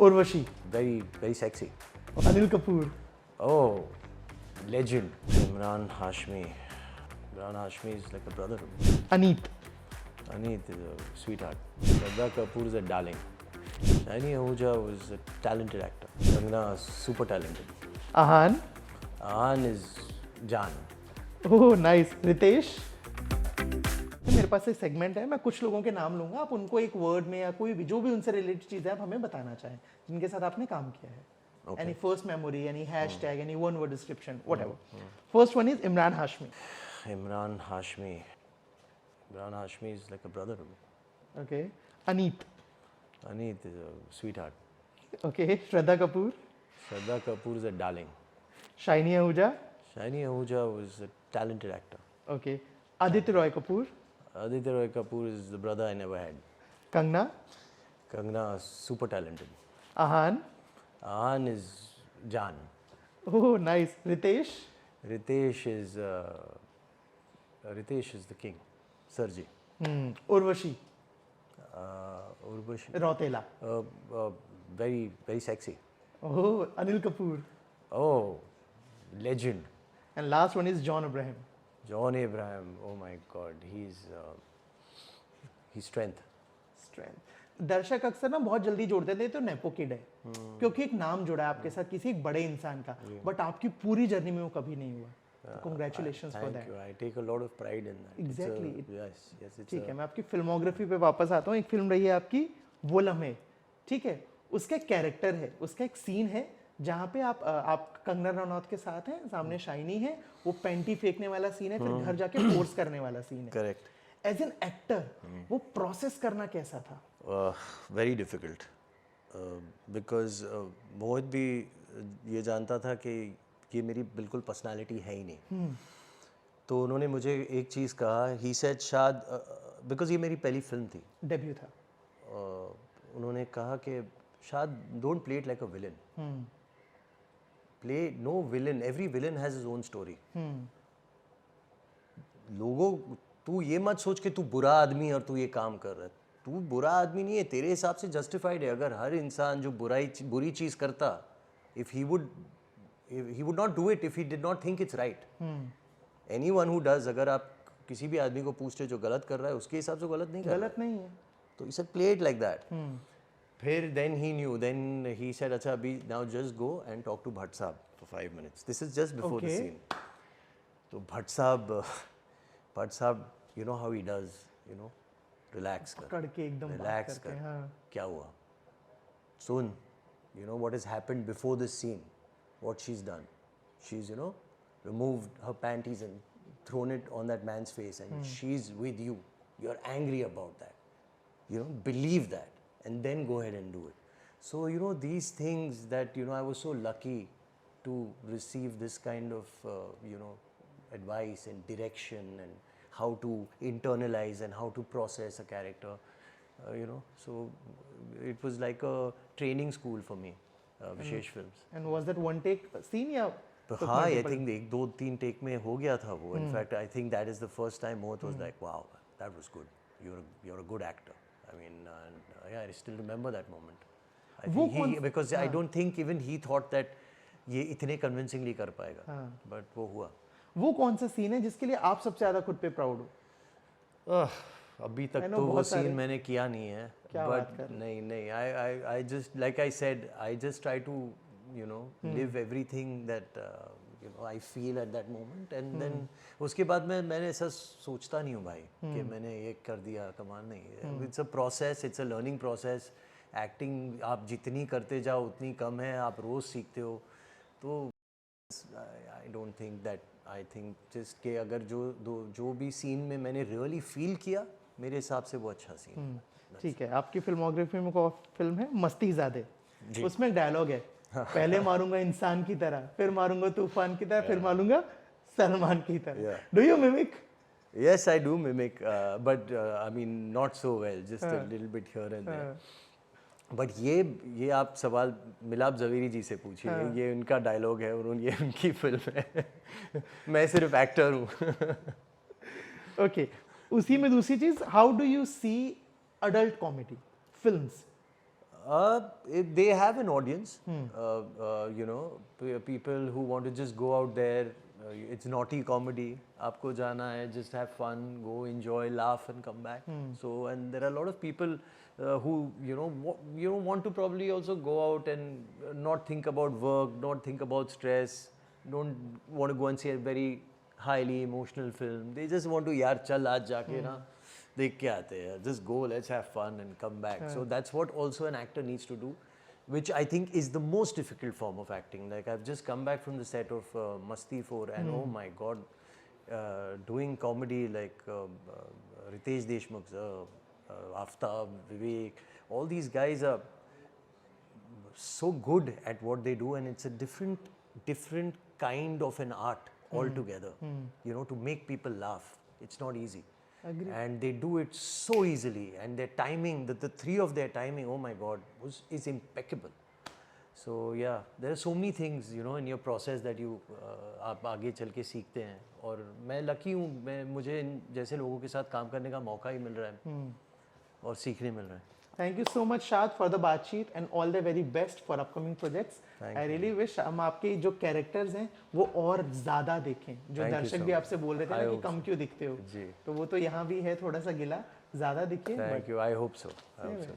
Urvashi, very sexy. Anil Kapoor, Oh, legend. Imran Hashmi. Imran Hashmi is like a brother to me. Aneet, Aneet is a sweetheart. Shraddha Kapoor is a darling. Shiny Ahuja was a talented actor. Rangna, super talented. Ahan, Ahan is Jaan. Oh nice, Ritesh. मेरे पास एक segment है, मैं कुछ लोगों के नाम लूंगा, आप उनको एक वर्ड में या कोई भी जो भी उनसे रिलेटेड चीज़ है आप हमें बताना चाहें जिनके साथ आपने काम किया है। Any first memory, any hashtag, any one word description, whatever. First one is Imran Hashmi. Imran Hashmi. Imran Hashmi is like a brother to me. Okay, Aneet, Aneet is a sweetheart. Okay, Shraddha Kapoor, Shraddha Kapoor is a darling. Shiny Ahuja, Shiny Ahuja was a talented actor. Okay, Aditya Roy Kapoor, Aditya Roy Kapoor is the brother I never had. Kangana, Kangana, super talented. Ahan, Ahan is Jaan. Oh nice, Ritesh, Ritesh is the king. Sergi. Urvashi, Urvashi. Rautela, Very sexy. Oh Anil Kapoor, Oh, legend. And last one is John Abraham. John Abraham. Oh my God, he's strength. Strength. दर्शक अक्सर ना बहुत जल्दी जोड़ देते हैं तो nepo kid है, क्योंकि एक नाम जुड़ा है आपके साथ किसी एक बड़े इंसान का, बट आपकी पूरी जर्नी में वो कभी नहीं हुआ। Congratulations for Thank that. you. I take a lot of pride in that. Exactly. Yes. It's ठीक है, मैं आपकी फिल्मोग्राफी पे वापस आता हूँ। एक फिल्म रही है आपकी वो लम्हे, ठीक है, उसका एक कैरेक्टर है, उसका एक सीन है जहाँ पे आप कंगना रनौत के साथ हैं, सामने शाइनी है, वो पैंटी फेंकने वाला सीन है, फिर घर जाके फोर्स करने वाला सीन है। correct. एज एन एक्टर वो प्रोसेस करना कैसा था? Very difficult. Because मोहित भी ये जानता था कि ये मेरी बिल्कुल पर्सनालिटी है ही नहीं। तो उन्होंने मुझे एक चीज़ कहा, ही सेड शाद, बिकॉज ये मेरी पहली फिल्म थी, डेब्यू था। उन्होंने कहा कि Shaad don't play it like a villain, play no villain, every villain has his own story. लोगों, तू ये मत सोच कि तू बुरा आदमी है और तू ये काम कर रहा है, तू बुरा आदमी नहीं है, तेरे हिसाब से जस्टिफाइड है। अगर हर इंसान जो बुरी चीज़ करता, if he would not do it if he did not think it's right. Anyone who does, अगर आप किसी भी आदमी को पूछते जो गलत कर रहा है उसके हिसाब से गलत नहीं कर रहा है। गलत नहीं है। तो इसे प्ले इट लाइक दैट। फिर then he new, then he said अच्छा अभी now just go and talk to Bhatt Sahab for 5 minutes, this is just before the Okay. Scene. तो Bhatt Sahab you know how he does, you know, relax कर, करके एकदम बात relax करके, कर, हाँ। क्या हुआ, सुन, you know what has happened before this scene, what she is done, she is, you know, removed her panties and thrown it on that man's face, and she's with you, you're angry about that, you know, believe that and then go ahead and do it. So you know, these things that, you know, I was so lucky to receive this kind of you know, advice and direction and how to internalize and how to process a character, you know. So it was like a training school for me, Vishesh Films. And was that one take scene या तो took हाँ, आई multiple? Think 1-2-3 take में हो गया था वो। In fact I think that is the first time Mohit was like wow that was good, you're a good actor. I mean, yeah, I still remember that moment. I वो think because I don't think even he thought that ये इतने convincingly कर पाएगा, but वो हुआ। वो कौन सा सीन है जिसके लिए आप सबसे ज्यादा खुद पे प्राउड हो? अभी तक I know तो वो बहुत सारे- सीन मैंने किया नहीं है, क्या बात बट कर रहे नहीं, I just like I said, I just try to, you know, live everything that you know, I feel at that moment, and then उसके बाद मैंने ऐसा सोचता नहीं हूँ भाई कि मैंने ये कर दिया, कमाल नहीं। It's a process, it's a learning process. Acting आप जितनी करते जाओ उतनी कम है, आप रोज़ सीखते हो। तो I don't think that, I think just कि अगर जो भी सीन में मैंने रियली फील किया, मेरे हिसाब से वो अच्छा सीन। ठीक है, आपकी फिल्मोग्राफी में को फिल्म है मस्ती ज़ादे, उसमें एक डायलॉग है, पहले मारूंगा इंसान की तरह, फिर मारूंगा तूफान की तरह, फिर मारूंगा सलमान की तरह। Do you mimic? Yes, I do mimic, but I mean not so well, just a little bit here and there. But ये आप सवाल मिलाप जवेरी जी से पूछिए, ये उनका डायलॉग है और ये उनकी फिल्म है। मैं सिर्फ एक्टर हूँ। ओके, उसी में दूसरी चीज, how do you see adult comedy films? They have an audience, you know, people who want to just go out there. It's naughty comedy. आपको जाना है, just have fun, go enjoy, laugh and come back. So, and there are a lot of people who, you know, want to probably also go out and not think about work, not think about stress, don't want to go and see a very highly emotional film. They just want to, यार चल आज जाके ना देख के आते हैं, just go, let's have fun and come back. So that's what also an actor needs to do, which I think is the most difficult form of acting. Like I've just come back from the set of Masti 4 and oh my god, doing comedy like Ritesh Deshmukh, Aftab, Vivek, all these guys are so good at what they do, and it's a different kind of an art altogether. You know, to make people laugh, it's not easy. Agree. And they do it so easily, and their timing, the three of their timing, oh my god, is impeccable. So yeah, there are so many things, you know, in your process that you आप आगे चल के सीखते हैं. और मैं lucky हूँ, मुझे इन जैसे लोगों के साथ काम करने का मौका ही मिल रहा है और सीखने मिल रहा है. Thank you so much, Shad, for the बातचीत and all the very best for upcoming projects. I really wish हम आपके जो characters हैं वो और ज़्यादा देखें. जो Thank you दर्शक so भी much. आपसे बोल रहे थे ना कि कम क्यों दिखते हो, जी. तो वो तो यहाँ भी है थोड़ा सा गिला, ज़्यादा दिखिए. Thank you. I hope so.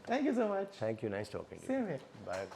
Thank you so much. Thank you. Nice talking to you. Same here. Bye.